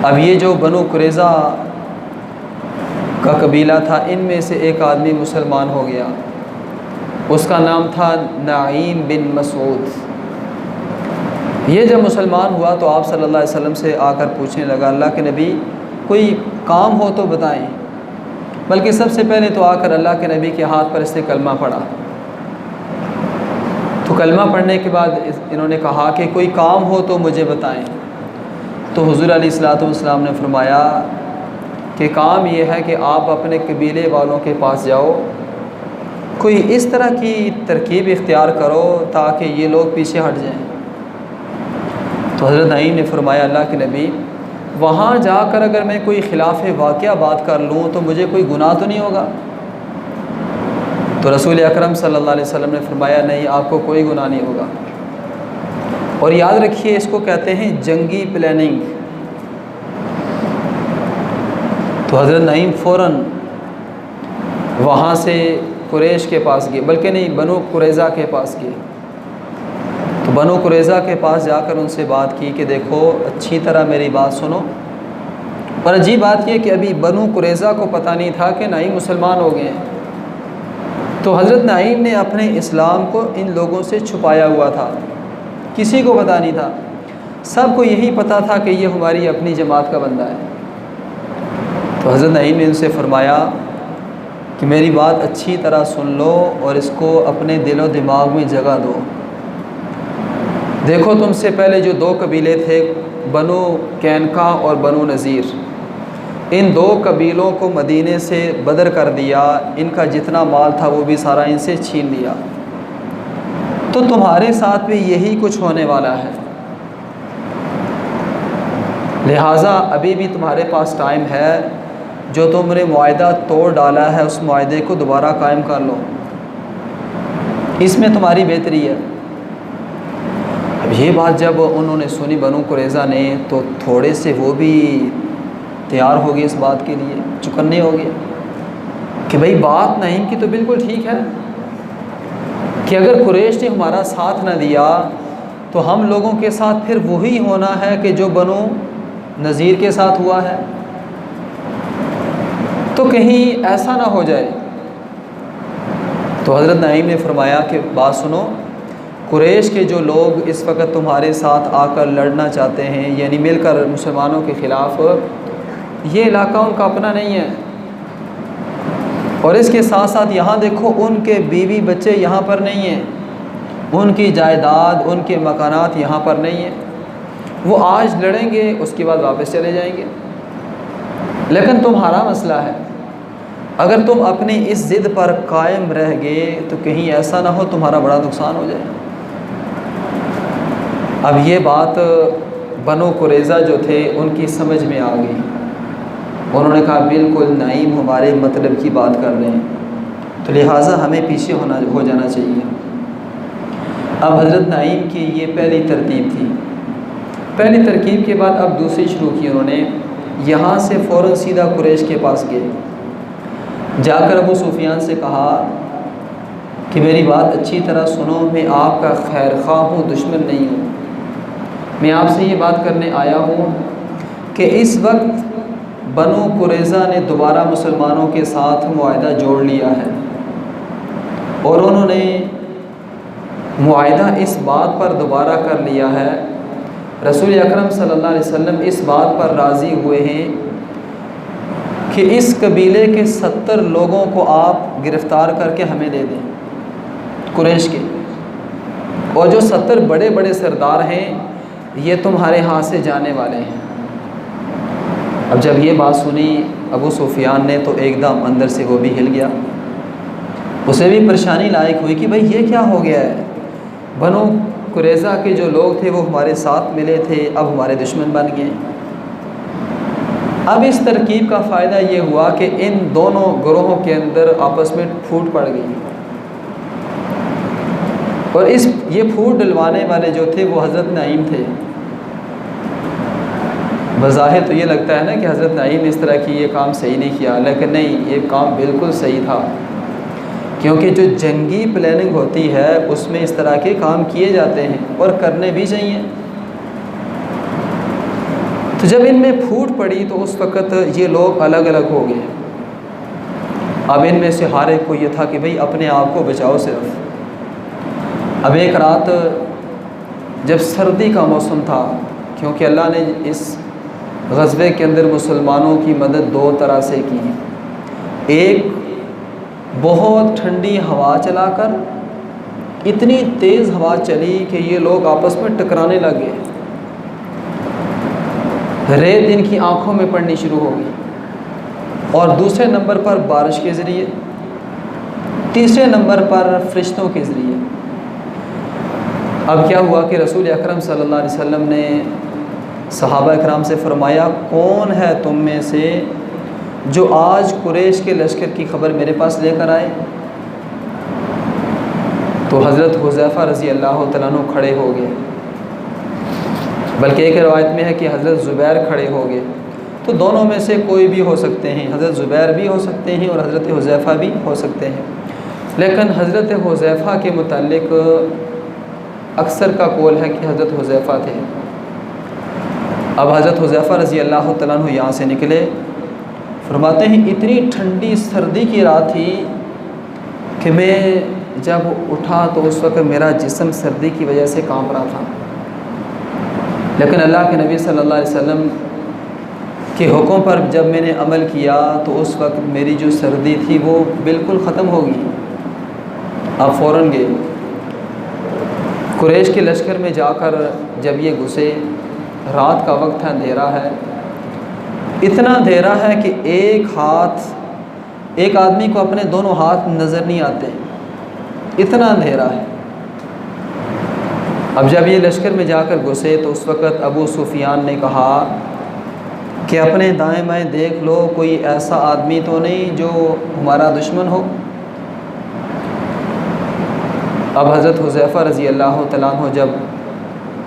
اب یہ جو بنو قریظہ کا قبیلہ تھا، ان میں سے ایک آدمی مسلمان ہو گیا، اس کا نام تھا نعیم بن مسعود۔ یہ جب مسلمان ہوا تو آپ صلی اللہ علیہ وسلم سے آ کر پوچھنے لگا، اللہ کے نبی کوئی کام ہو تو بتائیں، بلکہ سب سے پہلے تو آ کر اللہ کے نبی کے ہاتھ پر اس نے کلمہ پڑھا۔ تو کلمہ پڑھنے کے بعد انہوں نے کہا کہ کوئی کام ہو تو مجھے بتائیں۔ تو حضور علیہ الصلوۃ والسلام نے فرمایا کہ کام یہ ہے کہ آپ اپنے قبیلے والوں کے پاس جاؤ، کوئی اس طرح کی ترکیب اختیار کرو تاکہ یہ لوگ پیچھے ہٹ جائیں۔ تو حضرت نعیم نے فرمایا، اللہ کے نبی وہاں جا کر اگر میں کوئی خلاف واقعہ بات کر لوں تو مجھے کوئی گناہ تو نہیں ہوگا؟ تو رسول اکرم صلی اللہ علیہ وسلم نے فرمایا، نہیں، آپ کو کوئی گناہ نہیں ہوگا۔ اور یاد رکھیے، اس کو کہتے ہیں جنگی پلاننگ۔ تو حضرت نعیم فوراً وہاں سے قریش کے پاس گئے، بلکہ نہیں، بنو قریظہ کے پاس گئے۔ تو بنو قریظہ کے پاس جا کر ان سے بات کی کہ دیکھو اچھی طرح میری بات سنو۔ اور عجیب بات یہ کہ ابھی بنو قریظہ کو پتہ نہیں تھا کہ نعیم مسلمان ہو گئے ہیں۔ تو حضرت نعیم نے اپنے اسلام کو ان لوگوں سے چھپایا ہوا تھا، کسی کو پتہ نہیں تھا، سب کو یہی پتہ تھا کہ یہ ہماری اپنی جماعت کا بندہ ہے۔ تو حضرت نعیم نے ان سے فرمایا کہ میری بات اچھی طرح سن لو اور اس کو اپنے دل و دماغ میں جگہ دو۔ دیکھو تم سے پہلے جو دو قبیلے تھے، بنو قینقاع اور بنو نذیر، ان دو قبیلوں کو مدینے سے بدر کر دیا، ان کا جتنا مال تھا وہ بھی سارا ان سے چھین لیا۔ تو تمہارے ساتھ بھی یہی کچھ ہونے والا ہے، لہٰذا ابھی بھی تمہارے پاس ٹائم ہے، جو تم نے معاہدہ توڑ ڈالا ہے اس معاہدے کو دوبارہ قائم کر لو، اس میں تمہاری بہتری ہے۔ اب یہ بات جب انہوں نے سنی بنو قریظہ نے، تو تھوڑے سے وہ بھی تیار ہو گئے اس بات کے لیے، چکنے ہو گئے کہ بھئی بات نعیم کی تو بالکل ٹھیک ہے کہ اگر قریش نے ہمارا ساتھ نہ دیا تو ہم لوگوں کے ساتھ پھر وہی ہونا ہے کہ جو بنو نذیر کے ساتھ ہوا ہے، تو کہیں ایسا نہ ہو جائے۔ تو حضرت نعیم نے فرمایا کہ بات سنو، قریش کے جو لوگ اس وقت تمہارے ساتھ آ کر لڑنا چاہتے ہیں، یعنی مل کر مسلمانوں کے خلاف، یہ علاقہ ان کا اپنا نہیں ہے، اور اس کے ساتھ ساتھ یہاں دیکھو ان کے بیوی بچے یہاں پر نہیں ہیں، ان کی جائیداد، ان کے مکانات یہاں پر نہیں ہیں، وہ آج لڑیں گے اس کے بعد واپس چلے جائیں گے، لیکن تمہارا مسئلہ ہے، اگر تم اپنی اس ضد پر قائم رہ گئے تو کہیں ایسا نہ ہو تمہارا بڑا نقصان ہو جائے۔ اب یہ بات بنو قریظہ جو تھے ان کی سمجھ میں آ گئی، انہوں نے کہا بالکل نعیم ہمارے مطلب کی بات کر رہے ہیں، تو لہٰذا ہمیں پیچھے ہو جانا چاہیے۔ اب حضرت نعیم کی یہ پہلی ترتیب تھی۔ پہلی ترکیب کے بعد اب دوسری شروع کی انہوں نے، یہاں سے فوراً سیدھا قریش کے پاس گئے، جا کر ابو سفیان سے کہا کہ میری بات اچھی طرح سنو، میں آپ کا خیر خواہ ہوں، دشمن نہیں ہوں، میں آپ سے یہ بات کرنے آیا ہوں کہ اس وقت بنو قریظہ نے دوبارہ مسلمانوں کے ساتھ معاہدہ جوڑ لیا ہے، اور انہوں نے معاہدہ اس بات پر دوبارہ کر لیا ہے، رسول اکرم صلی اللہ علیہ وسلم اس بات پر راضی ہوئے ہیں کہ اس قبیلے کے 70 لوگوں کو آپ گرفتار کر کے ہمیں دے دیں، قریش کے، اور جو 70 بڑے بڑے سردار ہیں یہ تمہارے ہاتھ سے جانے والے ہیں۔ اب جب یہ بات سنی ابو سفیان نے تو ایک دم اندر سے وہ بھی ہل گیا، اسے بھی پریشانی لائق ہوئی کہ بھئی یہ کیا ہو گیا ہے، بنو قریظہ کے جو لوگ تھے وہ ہمارے ساتھ ملے تھے، اب ہمارے دشمن بن گئے۔ اب اس ترکیب کا فائدہ یہ ہوا کہ ان دونوں گروہوں کے اندر آپس میں پھوٹ پڑ گئی، اور یہ پھوٹ ڈلوانے والے جو تھے وہ حضرت نعیم تھے۔ بظاہر تو یہ لگتا ہے نا کہ حضرت نعیم نے اس طرح کی یہ کام صحیح نہیں کیا، لیکن نہیں، یہ کام بالکل صحیح تھا، کیونکہ جو جنگی پلاننگ ہوتی ہے اس میں اس طرح کے کام کیے جاتے ہیں اور کرنے بھی چاہیے۔ تو تو جب ان میں پھوٹ پڑی تو اس وقت یہ لوگ الگ الگ ہو گئے۔ اب ان میں سے ہر ایک کو یہ تھا کہ بھئی اپنے آپ کو بچاؤ صرف۔ اب ایک رات جب سردی کا موسم تھا، کیونکہ اللہ نے اس غزوے کے اندر مسلمانوں کی مدد دو طرح سے کی، ایک بہت ٹھنڈی ہوا چلا کر، اتنی تیز ہوا چلی کہ یہ لوگ آپس میں ٹکرانے لگے، ریت ان کی آنکھوں میں پڑنی شروع ہو گئی، اور دوسرے نمبر پر بارش کے ذریعے، تیسرے نمبر پر فرشتوں کے ذریعے۔ اب کیا ہوا کہ رسول اکرم صلی اللہ علیہ وسلم نے صحابہ اکرام سے فرمایا، کون ہے تم میں سے جو آج قریش کے لشکر کی خبر میرے پاس لے کر آئے؟ تو حضرت حذیفہ رضی اللہ تعالیٰ عنہ کھڑے ہو گئے، بلکہ ایک روایت میں ہے کہ حضرت زبیر کھڑے ہو گئے۔ تو دونوں میں سے کوئی بھی ہو سکتے ہیں، حضرت زبیر بھی ہو سکتے ہیں اور حضرت حذیفہ بھی ہو سکتے ہیں، لیکن حضرت حذیفہ کے متعلق اکثر کا قول ہے کہ حضرت حذیفہ تھے۔ اب حضرت حذیفہ رضی اللہ تعالیٰ عنہ یہاں سے نکلے، فرماتے ہیں اتنی ٹھنڈی سردی کی رات تھی کہ میں جب اٹھا تو اس وقت میرا جسم سردی کی وجہ سے کانپ رہا تھا، لیکن اللہ کے نبی صلی اللہ علیہ وسلم کے حکم پر جب میں نے عمل کیا تو اس وقت میری جو سردی تھی وہ بالکل ختم ہو گئی۔ آپ فوراً گئے، قریش کے لشکر میں جا کر جب یہ گھسے، رات کا وقت ہے، اندھیرا ہے، اتنا اندھیرا ہے کہ ایک آدمی کو اپنے دونوں ہاتھ نظر نہیں آتے، اتنا اندھیرا ہے۔ اب جب یہ لشکر میں جا کر گھسے تو اس وقت ابو سفیان نے کہا کہ اپنے دائیں بائیں دیکھ لو، کوئی ایسا آدمی تو نہیں جو ہمارا دشمن ہو۔ اب حضرت حذیفہ رضی اللہ تعالیٰ عنہ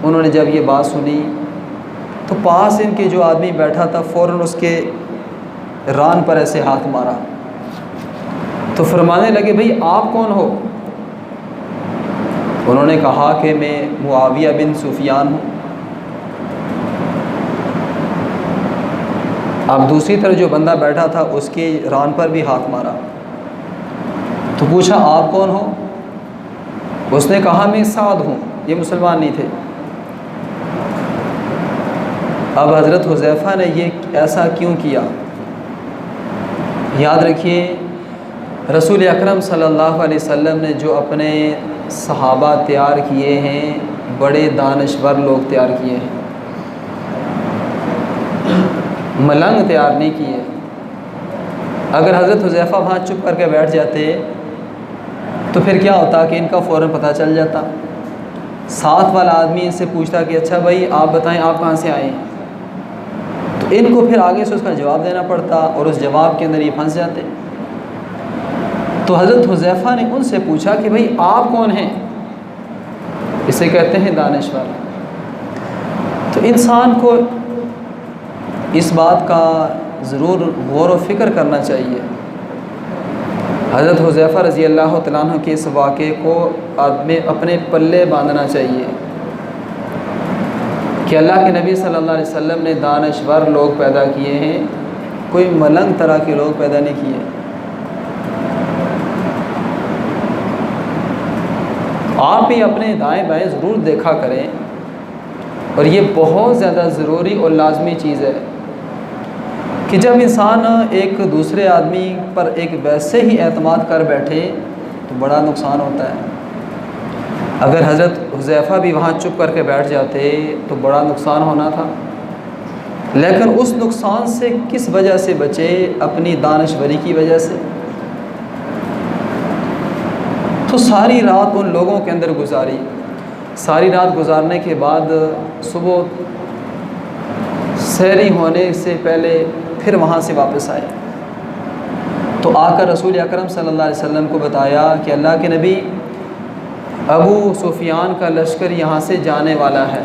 انہوں نے جب یہ بات سنی تو پاس ان کے جو آدمی بیٹھا تھا فوراً اس کے ران پر ایسے ہاتھ مارا، تو فرمانے لگے، بھئی آپ کون ہو؟ انہوں نے کہا کہ میں معاویہ بن سفیان ہوں۔ اب دوسری طرف جو بندہ بیٹھا تھا اس کے ران پر بھی ہاتھ مارا، تو پوچھا آپ کون ہو؟ اس نے کہا میں سعد ہوں۔ یہ مسلمان نہیں تھے۔ اب حضرت حذیفہ نے یہ ایسا کیوں کیا؟ یاد رکھیے، رسول اکرم صلی اللہ علیہ وسلم نے جو اپنے صحابہ تیار کیے ہیں، بڑے دانشور لوگ تیار کیے ہیں، ملنگ تیار نہیں کیے۔ اگر حضرت حذیفہ وہاں چپ کر کے بیٹھ جاتے تو پھر کیا ہوتا کہ ان کا فوراً پتہ چل جاتا، ساتھ والا آدمی ان سے پوچھتا کہ اچھا بھائی آپ بتائیں آپ کہاں سے آئے ہیں، تو ان کو پھر آگے سے اس کا جواب دینا پڑتا اور اس جواب کے اندر یہ پھنس جاتے۔ تو حضرت حذیفہ نے ان سے پوچھا کہ بھئی آپ کون ہیں؟ اسے کہتے ہیں دانشور۔ تو انسان کو اس بات کا ضرور غور و فکر کرنا چاہیے۔ حضرت حذیفہ رضی اللہ تعالیٰ عنہ کے اس واقعے کو اپنے پلے باندھنا چاہیے کہ اللہ کے نبی صلی اللہ علیہ وسلم نے دانشور لوگ پیدا کیے ہیں، کوئی ملنگ طرح کے لوگ پیدا نہیں کیے۔ آپ بھی اپنے دائیں بائیں ضرور دیکھا کریں، اور یہ بہت زیادہ ضروری اور لازمی چیز ہے کہ جب انسان ایک دوسرے آدمی پر ایک ویسے ہی اعتماد کر بیٹھے تو بڑا نقصان ہوتا ہے۔ اگر حضرت حذیفہ بھی وہاں چپ کر کے بیٹھ جاتے تو بڑا نقصان ہونا تھا، لیکن اس نقصان سے کس وجہ سے بچے؟ اپنی دانشوری کی وجہ سے۔ تو ساری رات ان لوگوں کے اندر گزاری، ساری رات گزارنے کے بعد صبح سحری ہونے سے پہلے پھر وہاں سے واپس آئے، تو آ کر رسول اکرم صلی اللہ علیہ وسلم کو بتایا کہ اللہ کے نبی، ابو سفیان کا لشکر یہاں سے جانے والا ہے،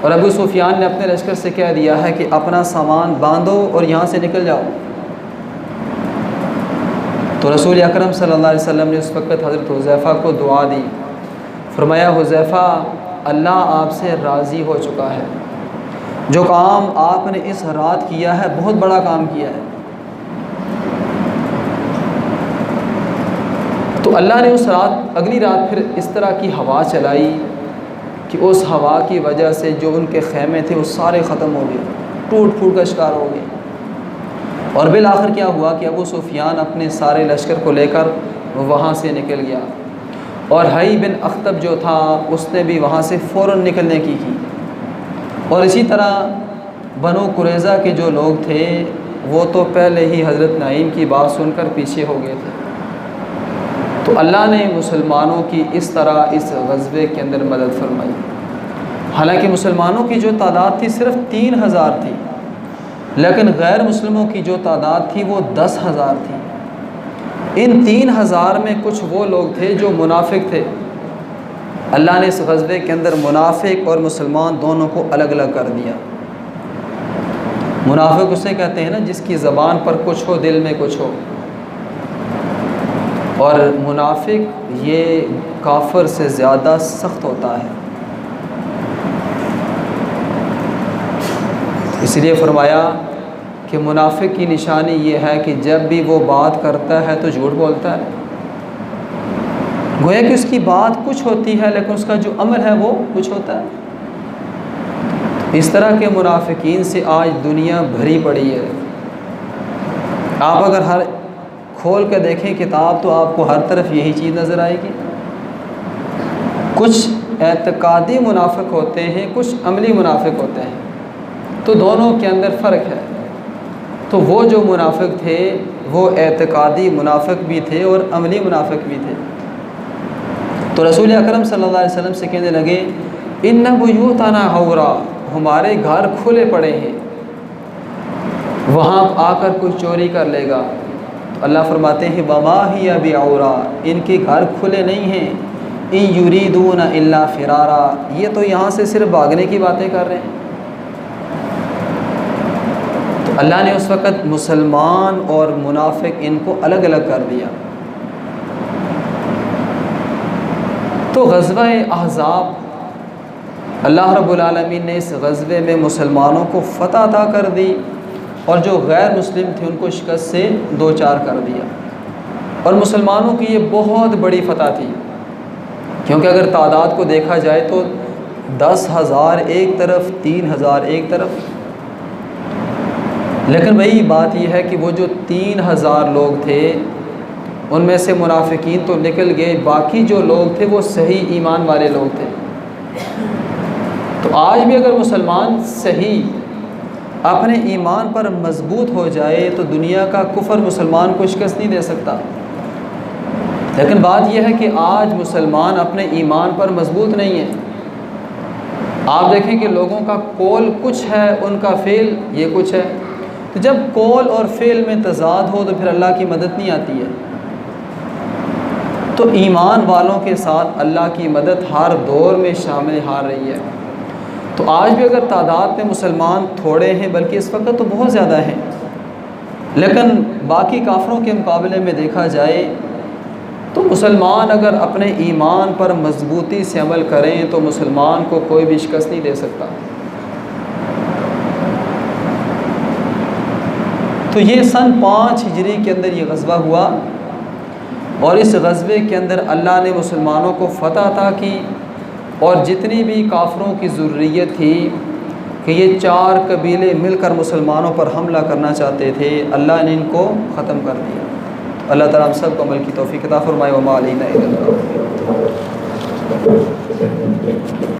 اور ابو سفیان نے اپنے لشکر سے کہہ دیا ہے کہ اپنا سامان باندھو اور یہاں سے نکل جاؤ۔ تو رسول اکرم صلی اللہ علیہ وسلم نے اس وقت حضرت حذیفہ کو دعا دی، فرمایا حذیفہ اللہ آپ سے راضی ہو چکا ہے، جو کام آپ نے اس رات کیا ہے بہت بڑا کام کیا ہے۔ تو اللہ نے اس رات اگلی رات پھر اس طرح کی ہوا چلائی کہ اس ہوا کی وجہ سے جو ان کے خیمے تھے وہ سارے ختم ہو گئے، ٹوٹ پھوٹ کا شکار ہو گئے۔ اور بالآخر کیا ہوا کہ ابو سفیان اپنے سارے لشکر کو لے کر وہاں سے نکل گیا، اور حی بن اخطب جو تھا اس نے بھی وہاں سے فوراً نکلنے کی۔ اور اسی طرح بنو قریظہ کے جو لوگ تھے وہ تو پہلے ہی حضرت نعیم کی بات سن کر پیچھے ہو گئے تھے۔ تو اللہ نے مسلمانوں کی اس طرح اس غزوے کے اندر مدد فرمائی۔ حالانکہ مسلمانوں کی جو تعداد تھی صرف 3000 تھی، لیکن غیر مسلموں کی جو تعداد تھی وہ 10,000 تھی۔ ان 3000 میں کچھ وہ لوگ تھے جو منافق تھے۔ اللہ نے اس غزوے کے اندر منافق اور مسلمان دونوں کو الگ الگ کر دیا۔ منافق اسے کہتے ہیں نا جس کی زبان پر کچھ ہو دل میں کچھ ہو، اور منافق یہ کافر سے زیادہ سخت ہوتا ہے۔ اس لیے فرمایا کہ منافق کی نشانی یہ ہے کہ جب بھی وہ بات کرتا ہے تو جھوٹ بولتا ہے، گویا کہ اس کی بات کچھ ہوتی ہے لیکن اس کا جو عمل ہے وہ کچھ ہوتا ہے۔ اس طرح کے منافقین سے آج دنیا بھری پڑی ہے۔ آپ اگر ہر کھول کے دیکھیں کتاب تو آپ کو ہر طرف یہی چیز نظر آئے گی۔ کچھ اعتقادی منافق ہوتے ہیں، کچھ عملی منافق ہوتے ہیں، تو دونوں کے اندر فرق ہے۔ تو وہ جو منافق تھے وہ اعتقادی منافق بھی تھے اور عملی منافق بھی تھے۔ تو رسول اکرم صلی اللہ علیہ وسلم سے کہنے لگے ان بیوتنا عورا، ہمارے گھر کھلے پڑے ہیں، وہاں آ کر کوئی چوری کر لے گا۔ تو اللہ فرماتے ہیں وما ہی بعورا، ان کے گھر کھلے نہیں ہیں، ان یریدون الا فرارا، یہ تو یہاں سے صرف بھاگنے کی باتیں کر رہے ہیں۔ تو اللہ نے اس وقت مسلمان اور منافق ان کو الگ الگ کر دیا۔ تو غزوہ احزاب اللہ رب العالمین نے اس غزوے میں مسلمانوں کو فتح عطا کر دی، اور جو غیر مسلم تھے ان کو شکست سے دوچار کر دیا۔ اور مسلمانوں کی یہ بہت بڑی فتح تھی، کیونکہ اگر تعداد کو دیکھا جائے تو 10,000 ایک طرف، 3,000 ایک طرف، لیکن وہی بات یہ ہے کہ وہ جو 3,000 لوگ تھے ان میں سے منافقین تو نکل گئے، باقی جو لوگ تھے وہ صحیح ایمان والے لوگ تھے۔ تو آج بھی اگر مسلمان صحیح اپنے ایمان پر مضبوط ہو جائے تو دنیا کا کفر مسلمان کو شکست نہیں دے سکتا۔ لیکن بات یہ ہے کہ آج مسلمان اپنے ایمان پر مضبوط نہیں ہے۔ آپ دیکھیں کہ لوگوں کا قول کچھ ہے، ان کا فعل یہ کچھ ہے۔ تو جب قول اور فعل میں تضاد ہو تو پھر اللہ کی مدد نہیں آتی ہے۔ تو ایمان والوں کے ساتھ اللہ کی مدد ہر دور میں شامل ہار رہی ہے۔ تو آج بھی اگر تعداد میں مسلمان تھوڑے ہیں، بلکہ اس وقت تو بہت زیادہ ہیں، لیکن باقی کافروں کے مقابلے میں دیکھا جائے تو مسلمان اگر اپنے ایمان پر مضبوطی سے عمل کریں تو مسلمان کو کوئی بھی شکست نہیں دے سکتا۔ تو یہ سن 5 ہجری کے اندر یہ غزوہ ہوا، اور اس غزوے کے اندر اللہ نے مسلمانوں کو فتح عطا کی، اور جتنی بھی کافروں کی ضروریت تھی کہ یہ 4 قبیلے مل کر مسلمانوں پر حملہ کرنا چاہتے تھے، اللہ نے ان کو ختم کر دیا۔ اللہ تعالیٰ ہم سب کو عمل کی توفیق عطا فرمائے۔ وما علینا الا البلاغ۔